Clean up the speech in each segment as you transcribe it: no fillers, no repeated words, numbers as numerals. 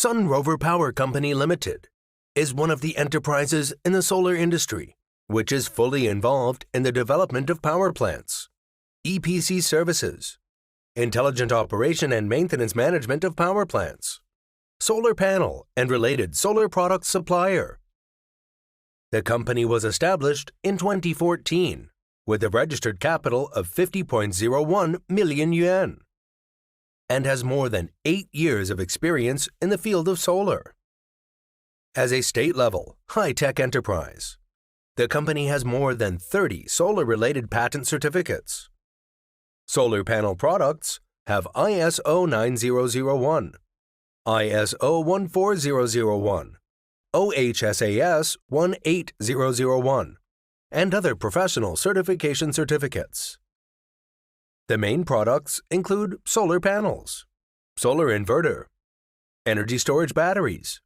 Sunrover Power Company Limited is one of the enterprises in the solar industry, which is fully involved in the development of power plants, EPC services, intelligent operation and maintenance management of power plants, solar panel and related solar product supplier. The company was established in 2014 with a registered capital of 50.01 million yuan and has more than 8 years of experience in the field of solar. As a state-level, high-tech enterprise, the company has more than 30 solar-related patent certificates. Solar panel products have ISO 9001, ISO 14001, OHSAS 18001, and other professional certification certificates. The main products include solar panels, solar inverter, energy storage batteries,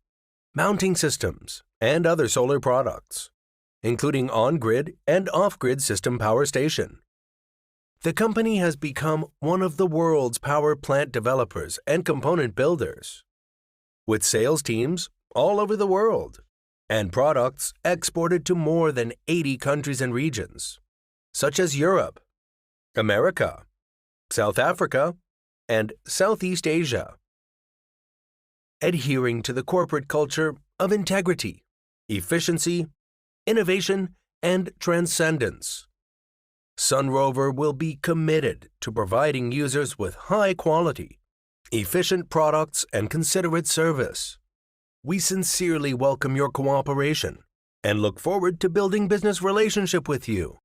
mounting systems, and other solar products, including on-grid and off-grid system power station. The company has become one of the world's power plant developers and component builders, with sales teams all over the world and products exported to more than 80 countries and regions, such as Europe, America, South Africa, and Southeast Asia. Adhering to the corporate culture of integrity, efficiency, innovation, and transcendence, Sunrover will be committed to providing users with high-quality, efficient products and considerate service. We sincerely welcome your cooperation and look forward to building business relationship with you.